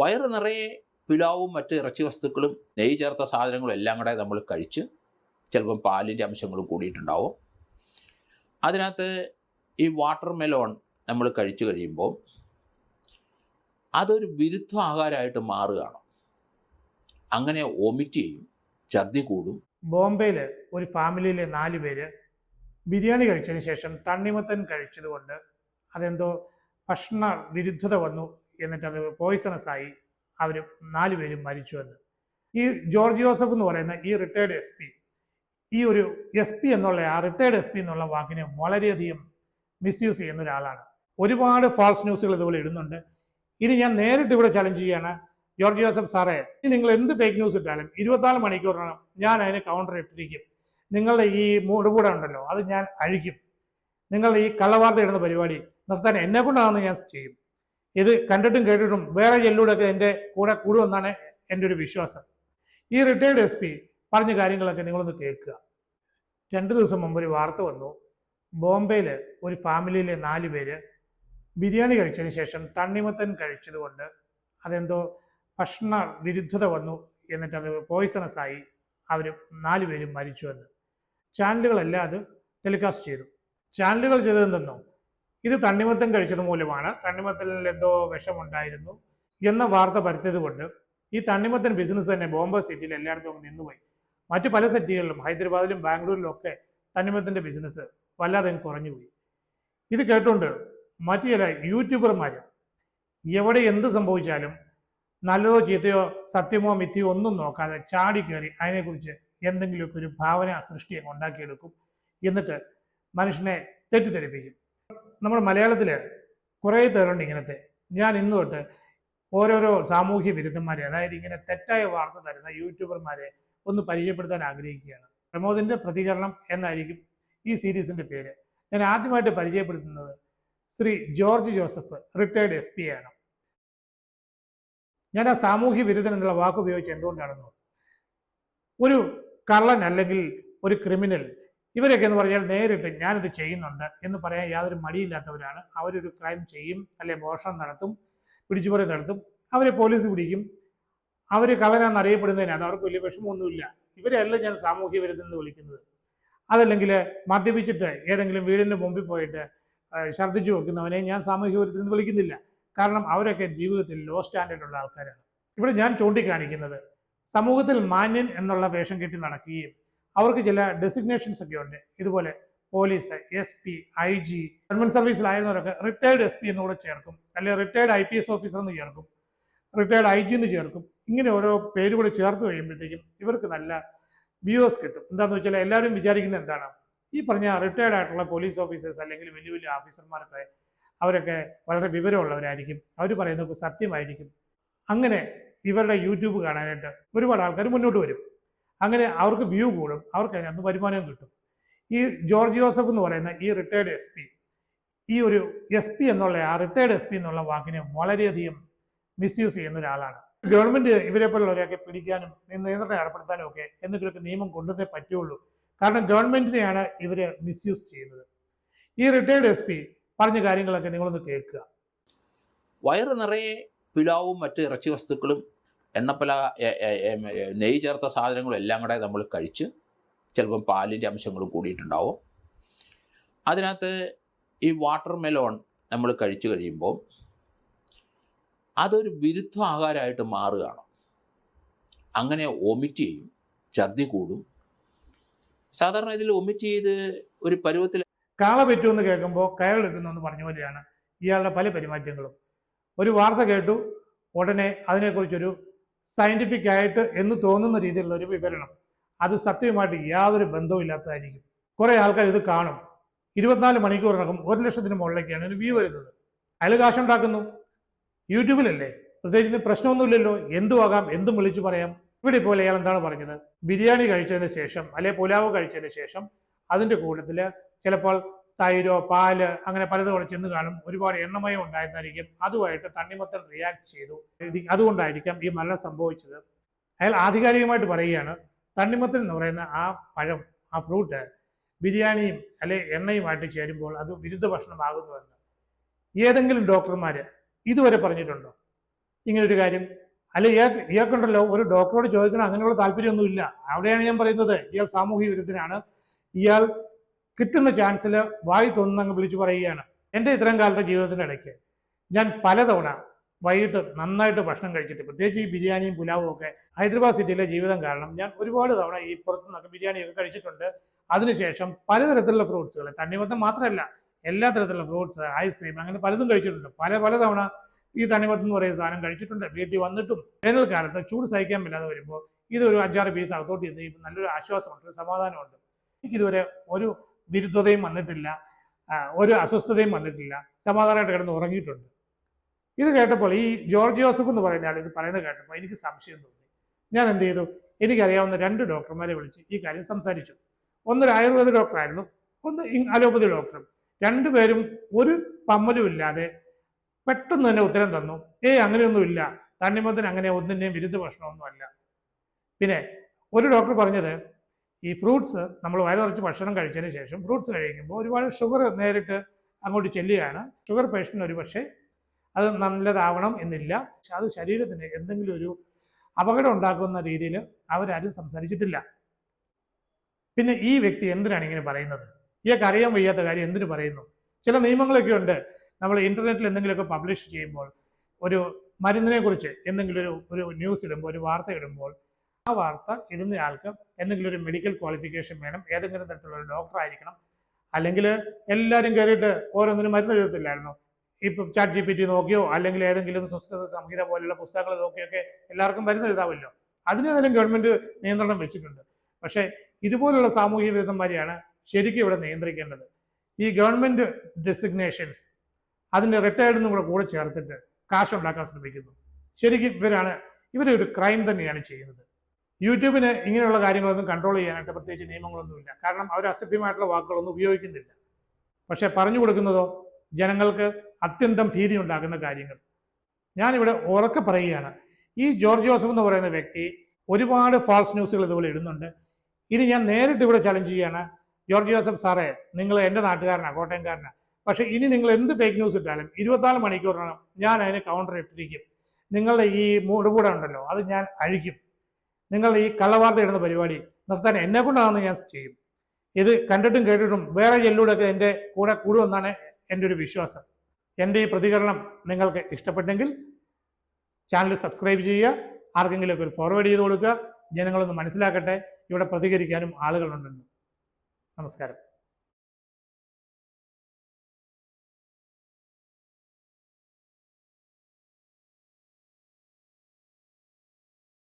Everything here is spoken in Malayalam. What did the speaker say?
വയറ് നിറയെ പിലാവും മറ്റ് ഇറച്ചി വസ്തുക്കളും നെയ്യ് ചേർത്ത സാധനങ്ങളും എല്ലാം കൂടെ നമ്മൾ കഴിച്ച് ചിലപ്പം പാലിൻ്റെ അംശങ്ങളും കൂടിയിട്ടുണ്ടാവും. അതിനകത്ത് ഈ വാട്ടർ മെലോൺ നമ്മൾ കഴിച്ചു കഴിയുമ്പോൾ അതൊരു വിരുദ്ധ ആഹാരമായിട്ട് മാറുകയാണ്. അങ്ങനെ വോമിറ്റ് ചെയ്യും, ഛർദി കൂടും. ബോംബെയിൽ ഒരു ഫാമിലിയിലെ 4 പേര് ബിരിയാണി കഴിച്ചതിന് ശേഷം തണ്ണിമത്തൻ കഴിച്ചതുകൊണ്ട് അതെന്തോ ഭക്ഷണ വിരുദ്ധത വന്നു, എന്നിട്ട് അത് പോയിസണസ് ആയി. അവർ 4 പേരും മരിച്ചു എന്ന്. ഈ ജോർജ് ജോസഫ് എന്ന് പറയുന്ന ഈ റിട്ടയർഡ് എസ് പി, ഈ ഒരു എസ് പി എന്നുള്ള ആ റിട്ടയർഡ് എസ് പി എന്നുള്ള വാക്കിനെ വളരെയധികം മിസ്യൂസ് ചെയ്യുന്ന ഒരാളാണ്. ഒരുപാട് ഫാൾസ് ന്യൂസുകൾ ഇതുപോലെ ഇടുന്നുണ്ട്. ഇനി ഞാൻ നേരിട്ട് ഇവിടെ ചലഞ്ച് ചെയ്യാണ്, ജോർജ് ജോസഫ് സാറേ, നിങ്ങൾ എന്ത് ഫേക്ക് ന്യൂസ് ഇട്ടാലും 24 മണിക്കൂറിനകം ഞാൻ അതിന് കൗണ്ടർ ഇട്ടിരിക്കും. നിങ്ങളുടെ ഈ മൂടുകൂട ഉണ്ടല്ലോ, അത് ഞാൻ അഴിക്കും. നിങ്ങളുടെ ഈ കള്ളവാർത്ത ഇടുന്ന പരിപാടി നിർത്താൻ എന്നെ കൊണ്ടാണെന്ന് ഞാൻ ചെയ്യും. ഇത് കണ്ടിട്ടും കേട്ടിട്ടും വേറെ ചെല്ലൂടൊക്കെ എൻ്റെ കൂടെ കൂടുമെന്നാണ് എൻ്റെ ഒരു വിശ്വാസം. ഈ റിട്ടയർഡ് എസ് പി പറഞ്ഞ കാര്യങ്ങളൊക്കെ നിങ്ങളൊന്ന് കേൾക്കുക. 2 ദിവസം മുമ്പ് ഒരു വാർത്ത വന്നു. ബോംബെയിൽ ഒരു ഫാമിലിയിലെ 4 പേര് ബിരിയാണി കഴിച്ചതിന് ശേഷം തണ്ണിമത്തൻ കഴിച്ചതുകൊണ്ട് അതെന്തോ ഭക്ഷണ വിരുദ്ധത വന്നു, എന്നിട്ട് അത് പോയിസണസ് ആയി. അവർ 4 പേരും മരിച്ചു എന്ന് ചാനലുകളെല്ലാം അത് ടെലികാസ്റ്റ് ചെയ്തു. ചാനലുകൾ ചെയ്തതെന്നോ ഇത് തണ്ണിമത്തൻ കഴിച്ചത് മൂലമാണ്, തണ്ണിമത്തനിൽ എന്തോ വിഷമുണ്ടായിരുന്നു എന്ന വാർത്ത പരത്തിയത് കൊണ്ട് ഈ തണ്ണിമത്തൻ ബിസിനസ് തന്നെ ബോംബെ സിറ്റിയിൽ എല്ലായിടത്തും അങ്ങ് നിന്നുപോയി. മറ്റു പല സിറ്റികളിലും ഹൈദരാബാദിലും ബാംഗ്ലൂരിലും ഒക്കെ തണ്ണിമത്തൻ്റെ ബിസിനസ് വല്ലാതെ കുറഞ്ഞുപോയി. ഇത് കേട്ടുകൊണ്ട് മറ്റു ചില യൂട്യൂബർമാർ എവിടെ എന്ത് സംഭവിച്ചാലും നല്ലതോ ചീത്തയോ സത്യമോ മിഥ്യയോ ഒന്നും നോക്കാതെ ചാടി കയറി അതിനെക്കുറിച്ച് എന്തെങ്കിലുമൊക്കെ ഒരു ഭാവന സൃഷ്ടി ഉണ്ടാക്കിയെടുക്കും. എന്നിട്ട് മനുഷ്യനെ തെറ്റിദ്ധരിപ്പിക്കും. നമ്മുടെ മലയാളത്തിൽ കുറേ പേരുണ്ട് ഇങ്ങനത്തെ. ഞാൻ ഇന്ന് തൊട്ട് ഓരോരോ സാമൂഹ്യ വിരുദ്ധന്മാരെ, അതായത് ഇങ്ങനെ തെറ്റായ വാർത്ത തരുന്ന യൂട്യൂബർമാരെ ഒന്ന് പരിചയപ്പെടുത്താൻ ആഗ്രഹിക്കുകയാണ്. പ്രമോദിൻ്റെ പ്രതികരണം എന്നായിരിക്കും ഈ സീരീസിൻ്റെ പേര്. ഞാൻ ആദ്യമായിട്ട് പരിചയപ്പെടുത്തുന്നത് Shri George Joseph, retired S P ആണ്. ഞാൻ ആ സാമൂഹ്യ വിരുദ്ധൻ എന്നുള്ള വാക്ക് ഉപയോഗിച്ച് എന്തുകൊണ്ടാണെന്നോ, ഒരു കള്ളൻ അല്ലെങ്കിൽ ഒരു ക്രിമിനൽ ഇവരൊക്കെ എന്ന് പറഞ്ഞാൽ നേരിട്ട് ഞാനിത് ചെയ്യുന്നുണ്ട് എന്ന് പറയാൻ യാതൊരു മടിയില്ലാത്തവരാണ്. അവരൊരു ക്രൈം ചെയ്യും, അല്ലെ മോഷണം നടത്തും, പിടിച്ചുപറി നടത്തും, അവരെ പോലീസ് പിടിക്കും. അവർ കള്ളനാണെന്ന് അറിയപ്പെടുന്നതിനാണ്, അവർക്ക് വലിയ വിഷമമൊന്നുമില്ല. ഇവരെല്ലാം ഞാൻ സാമൂഹ്യ വിരുദ്ധൻ എന്ന് വിളിക്കുന്നത്. അതല്ലെങ്കിൽ മദ്യപിച്ചിട്ട് ഏതെങ്കിലും വീടിൻ്റെ മുമ്പിൽ പോയിട്ട് ഛർദ്ദിച്ചു വെക്കുന്നവനെ ഞാൻ സാമൂഹ്യ വിരുദ്ധൻ എന്ന് വിളിക്കുന്നില്ല. കാരണം അവരൊക്കെ ജീവിതത്തിൽ ലോ സ്റ്റാൻഡേർഡ് ഉള്ള ആൾക്കാരാണ്. ഇവിടെ ഞാൻ ചൂണ്ടിക്കാണിക്കുന്നത് സമൂഹത്തിൽ മാന്യൻ എന്നുള്ള വേഷം കെട്ടി നടക്കുകയും അവർക്ക് ചില ഡെസിഗ്നേഷൻസ് ഒക്കെ ഉണ്ട്. ഇതുപോലെ police, S P, I G, government സർവീസിലായിരുന്നവരൊക്കെ റിട്ടയർഡ് എസ് പി എന്നുകൂടെ ചേർക്കും, അല്ലെങ്കിൽ റിട്ടയർഡ് IPS ഓഫീസർ എന്ന് ചേർക്കും, റിട്ടയർഡ് IG എന്ന് ചേർക്കും. ഇങ്ങനെ ഓരോ പേര് കൂടെ ചേർത്ത് കഴിയുമ്പോഴത്തേക്കും ഇവർക്ക് നല്ല വ്യൂവേഴ്സ് കിട്ടും. എന്താണെന്ന് വെച്ചാൽ എല്ലാവരും വിചാരിക്കുന്നത് എന്താണ്, ഈ പറഞ്ഞ റിട്ടയർഡ് ആയിട്ടുള്ള പോലീസ് ഓഫീസേഴ്സ് അല്ലെങ്കിൽ വലിയ വലിയ ഓഫീസർമാരൊക്കെ അവരൊക്കെ വളരെ വിവരമുള്ളവരായിരിക്കും, അവർ പറയുന്നത് സത്യമായിരിക്കും. അങ്ങനെ ഇവരുടെ യൂട്യൂബ് കാണാനായിട്ട് ഒരുപാട് ആൾക്കാർ മുന്നോട്ട് വരും. അങ്ങനെ അവർക്ക് വ്യൂ കൂടും, അവർക്ക് അതിനകത്ത് വരുമാനവും കിട്ടും. ഈ ജോർജ് ജോസഫ് എന്ന് പറയുന്ന ഈ റിട്ടയർഡ് എസ് പി, ഈ ഒരു എസ് പി എന്നുള്ള ആ റിട്ടയർഡ് എസ് പി എന്നുള്ള വാക്കിനെ വളരെയധികം മിസ്യൂസ് ചെയ്യുന്ന ഒരാളാണ്. ഗവൺമെന്റ് ഇവരെ പോലുള്ളവരെയൊക്കെ പിടിക്കാനും നിയന്ത്രണം ഏർപ്പെടുത്താനും ഒക്കെ എന്തെങ്കിലുമൊക്കെ നിയമം കൊണ്ടുവന്നേ പറ്റുള്ളൂ. കാരണം ഗവൺമെന്റിനെയാണ് ഇവര് മിസ്യൂസ് ചെയ്യുന്നത്. ഈ റിട്ടയർഡ് എസ് പി പറഞ്ഞ കാര്യങ്ങളൊക്കെ നിങ്ങളൊന്ന് കേൾക്കുക. വയറ് നിറയെ പിലാവും മറ്റ് ഇറച്ചി വസ്തുക്കളും എണ്ണപ്പല നെയ്യ് ചേർത്ത സാധനങ്ങളും എല്ലാം കൂടെ നമ്മൾ കഴിച്ച് ചിലപ്പം പാലിൻ്റെ അംശങ്ങളും കൂടിയിട്ടുണ്ടാവും. അതിനകത്ത് ഈ വാട്ടർ മെലോൺ നമ്മൾ കഴിച്ചു കഴിയുമ്പോൾ അതൊരു വിരുദ്ധ ആഹാരമായിട്ട് മാറുകയാണ്. അങ്ങനെ വോമിറ്റ് ചെയ്യും, ഛർദി കൂടും. സാധാരണ ഇതിൽ വോമിറ്റ് ചെയ്ത് ഒരു പരുവത്തിൽ കാള പറ്റുമെന്ന് കേൾക്കുമ്പോൾ കയറെടുക്കുന്നെന്ന് പറഞ്ഞ പോലെയാണ് ഇയാളുടെ പല പെരുമാറ്റങ്ങളും. ഒരു വാർത്ത കേട്ടു, ഉടനെ അതിനെക്കുറിച്ചൊരു സയൻറ്റിഫിക് ആയിട്ട് എന്ന് തോന്നുന്ന രീതിയിലുള്ള ഒരു വിവരണം, അത് സത്യമായിട്ട് യാതൊരു ബന്ധവും ഇല്ലാത്തതായിരിക്കും. കുറേ ആൾക്കാർ ഇത് കാണും. 24 മണിക്കൂറിനകം 1,00,000 മുകളിലേക്കാണ് ഒരു വ്യൂ വരുന്നത്. അതിൽ കാശുണ്ടാക്കുന്നു. യൂട്യൂബിലല്ലേ, പ്രത്യേകിച്ച് പ്രശ്നമൊന്നുമില്ലല്ലോ, എന്തുമാകാം, എന്തും വിളിച്ചു പറയാം. ഇവിടെ ഇപ്പോൾ ഇയാൾ എന്താണ് പറഞ്ഞത്, ബിരിയാണി കഴിച്ചതിന് ശേഷം അല്ലെ പുലാവ് കഴിച്ചതിന് ശേഷം അതിൻ്റെ കൂട്ടത്തിൽ ചിലപ്പോൾ തൈരോ പാല് അങ്ങനെ പലതും കൂടെ ചെന്ന് കാണും, ഒരുപാട് എണ്ണമയം ഉണ്ടായിരുന്നായിരിക്കും, അതുമായിട്ട് തണ്ണിമത്തൻ റിയാക്ട് ചെയ്തു, അതുകൊണ്ടായിരിക്കാം ഈ മരണം സംഭവിച്ചത്. അയാൾ ആധികാരികമായിട്ട് പറയുകയാണ്, തണ്ണിമത്തൻ എന്ന് പറയുന്ന ആ പഴം, ആ ഫ്രൂട്ട് ബിരിയാണിയും അല്ലെ എണ്ണയുമായിട്ട് ചേരുമ്പോൾ അത് വിരുദ്ധ ഭക്ഷണമാകുന്നുവെന്ന് ഏതെങ്കിലും ഡോക്ടർമാർ ഇതുവരെ പറഞ്ഞിട്ടുണ്ടോ? ഇങ്ങനൊരു കാര്യം? അല്ല, ഇയാൾക്കുണ്ടല്ലോ ഒരു ഡോക്ടറോട് ചോദിക്കണം അങ്ങനെയുള്ള താല്പര്യമൊന്നുമില്ല. അവിടെയാണ് ഞാൻ പറയുന്നത് ഇയാൾ സാമൂഹ്യ വിരുദ്ധനാണ്. ഇയാൾ കിട്ടുന്ന ചാൻസിൽ വായി തോന്നുന്നങ്ങ് വിളിച്ചു പറയുകയാണ്. എൻ്റെ ഇത്രയും കാലത്തെ ജീവിതത്തിനിടയ്ക്ക് ഞാൻ പലതവണ വൈകിട്ട് നന്നായിട്ട് ഭക്ഷണം കഴിച്ചിട്ട്, പ്രത്യേകിച്ച് ഈ ബിരിയാണിയും പുലാവും ഒക്കെ ഹൈദരാബാദ് സിറ്റിയിലെ ജീവിതം കാരണം ഞാൻ ഒരുപാട് തവണ ഈ പുറത്തുനിന്നൊക്കെ ബിരിയാണിയൊക്കെ കഴിച്ചിട്ടുണ്ട്. അതിനുശേഷം പലതരത്തിലുള്ള ഫ്രൂട്ട്സുകൾ, തണ്ണിമത്തം മാത്രമല്ല എല്ലാ തരത്തിലുള്ള ഫ്രൂട്ട്സ്, ഐസ്ക്രീം, അങ്ങനെ പലതും കഴിച്ചിട്ടുണ്ട്. പല തവണ ഈ തണ്ണിമത്തം എന്ന് പറയുന്ന സാധനം കഴിച്ചിട്ടുണ്ട്. വീട്ടിൽ വന്നിട്ടും വേനൽക്കാലത്ത് ചൂട് സഹിക്കാൻ പറ്റാതെ വരുമ്പോൾ ഇതൊരു 5-6 പീസ് അകത്തോട്ട് ചെന്ന് കഴിയുമ്പോൾ നല്ലൊരു ആശ്വാസമുണ്ട്, ഒരു സമാധാനമുണ്ട്. എനിക്കിതുവരെ ഒരു വിരുദ്ധതയും വന്നിട്ടില്ല, ഒരു അസ്വസ്ഥതയും വന്നിട്ടില്ല. സമാധാനമായിട്ട് കിടന്ന് ഉറങ്ങിയിട്ടുണ്ട്. ഇത് കേട്ടപ്പോൾ ഈ ജോർജ് ജോസഫ് എന്ന് പറയുന്ന ആൾ ഇത് പറയുന്നത് കേട്ടപ്പോൾ എനിക്ക് സംശയം തോന്നി. ഞാൻ എന്ത് ചെയ്തു? എനിക്കറിയാവുന്ന 2 ഡോക്ടർമാരെ വിളിച്ച് ഈ കാര്യം സംസാരിച്ചു. ഒന്നൊരു ആയുർവേദ ഡോക്ടറായിരുന്നു, ഒന്ന് അലോപ്പതി ഡോക്ടറും. രണ്ടുപേരും ഒരു പമ്മലും ഇല്ലാതെ പെട്ടെന്ന് തന്നെ ഉത്തരം തന്നു, അങ്ങനെയൊന്നുമില്ല, തണ്ണിമത്തൻ അങ്ങനെ ഒന്നിൻ്റെയും വിരുദ്ധ ഭക്ഷണമൊന്നുമല്ല. പിന്നെ ഒരു ഡോക്ടർ പറഞ്ഞത്, ഈ ഫ്രൂട്ട്സ് നമ്മൾ വയറിറച്ച് ഭക്ഷണം കഴിച്ചതിന് ശേഷം ഫ്രൂട്ട്സ് കഴിക്കുമ്പോൾ ഒരുപാട് ഷുഗർ നേരിട്ട് അങ്ങോട്ട് ചെല്ലുകയാണ്. ഷുഗർ പേഷ്യൻ്റ് ഒരു പക്ഷേ അത് നല്ലതാവണം എന്നില്ല, പക്ഷെ അത് ശരീരത്തിന് എന്തെങ്കിലും ഒരു അപകടം ഉണ്ടാക്കുന്ന രീതിയിൽ അവരാരും സംസാരിച്ചിട്ടില്ല. പിന്നെ ഈ വ്യക്തി എന്തിനാണ് ഇങ്ങനെ പറയുന്നത്? ഇയാൾക്ക് അറിയാൻ വയ്യാത്ത കാര്യം എന്തിനു പറയുന്നു? ചില നിയമങ്ങളൊക്കെ ഉണ്ട്. നമ്മൾ ഇൻ്റർനെറ്റിൽ എന്തെങ്കിലുമൊക്കെ പബ്ലിഷ് ചെയ്യുമ്പോൾ, ഒരു മരുന്നിനെ കുറിച്ച് എന്തെങ്കിലും ഒരു ന്യൂസ് ഇടുമ്പോൾ, ഒരു വാർത്ത ഇടുമ്പോൾ, ആ വാർത്ത ഇടുന്നയാൾക്ക് എന്തെങ്കിലും ഒരു മെഡിക്കൽ ക്വാളിഫിക്കേഷൻ വേണം, ഏതെങ്കിലും തരത്തിലുള്ള ഒരു ഡോക്ടർ ആയിരിക്കണം. അല്ലെങ്കിൽ എല്ലാവരും കയറിയിട്ട് ഓരോന്നിനും മരുന്ന് എഴുതത്തില്ലായിരുന്നു. ഇപ്പം ChatGPT നോക്കിയോ അല്ലെങ്കിൽ ഏതെങ്കിലും സുസ്ഥിര സംഹിത പോലുള്ള പുസ്തകങ്ങൾ നോക്കിയൊക്കെ എല്ലാവർക്കും മരുന്ന് എഴുതാമല്ലോ. അതിനേതെങ്കിലും ഗവൺമെൻറ് നിയന്ത്രണം വെച്ചിട്ടുണ്ട്. പക്ഷേ ഇതുപോലുള്ള സാമൂഹ്യ വിരുദ്ധന്മാരെയാണ് ശരിക്കും ഇവിടെ നിയന്ത്രിക്കേണ്ടത്. ഈ ഗവൺമെൻറ് ഡെസിഗ്നേഷൻസ് അതിൻ്റെ റിട്ടയർഡെന്നും കൂടെ ചേർത്തിട്ട് കാശുണ്ടാക്കാൻ ശ്രമിക്കുന്നു. ശരിക്കും ഇവരെ ഒരു ക്രൈം തന്നെയാണ് ചെയ്യുന്നത്. യൂട്യൂബിന് ഇങ്ങനെയുള്ള കാര്യങ്ങളൊന്നും കൺട്രോൾ ചെയ്യാനായിട്ട് പ്രത്യേകിച്ച് നിയമങ്ങളൊന്നുമില്ല. കാരണം അവർ അസഭ്യമായിട്ടുള്ള വാക്കുകളൊന്നും ഉപയോഗിക്കുന്നില്ല. പക്ഷേ പറഞ്ഞു കൊടുക്കുന്നതോ ജനങ്ങൾക്ക് അത്യന്തം ഭീതി ഉണ്ടാക്കുന്ന കാര്യങ്ങൾ. ഞാനിവിടെ ഉറക്കെ പറയുകയാണ്, ഈ ജോർജ് ജോസഫ് എന്ന് പറയുന്ന വ്യക്തി ഒരുപാട് ഫാൾസ് ന്യൂസുകൾ ഇതുപോലെ ഇടുന്നുണ്ട്. ഇനി ഞാൻ നേരിട്ട് ഇവിടെ ചലഞ്ച് ചെയ്യുകയാണ്, ജോർജ് ജോസഫ് സാറേ, നിങ്ങൾ എൻ്റെ നാട്ടുകാരനാണ്, കോട്ടയംകാരനാണ്. പക്ഷേ ഇനി നിങ്ങൾ എന്ത് ഫേക്ക് ന്യൂസ് ഇട്ടാലും 24 മണിക്കൂറിനകം ഞാൻ അതിന് കൗണ്ടർ ഇട്ടിരിക്കും. നിങ്ങളുടെ ഈ മൂടുപൂട ഉണ്ടല്ലോ, അത് ഞാൻ അഴിക്കും. നിങ്ങളുടെ ഈ കള്ളവാർത്ത ഇടുന്ന പരിപാടി നിർത്താൻ എന്നെ കൊണ്ടാണെന്ന് ഞാൻ ചെയ്യും. ഇത് കണ്ടിട്ടും കേട്ടിട്ടും വേറെ ചെല്ലൂടൊക്കെ എൻ്റെ കൂടെ കൂടുമെന്നാണ് എൻ്റെ ഒരു വിശ്വാസം. എൻ്റെ ഈ പ്രതികരണം നിങ്ങൾക്ക് ഇഷ്ടപ്പെട്ടെങ്കിൽ ചാനൽ സബ്സ്ക്രൈബ് ചെയ്യുക, ആർക്കെങ്കിലുമൊക്കെ ഒരു ഫോർവേഡ് ചെയ്ത് കൊടുക്കുക. ജനങ്ങളൊന്ന് മനസ്സിലാക്കട്ടെ ഇവിടെ പ്രതികരിക്കാനും ആളുകളുണ്ടെന്ന്. നമസ്കാരം.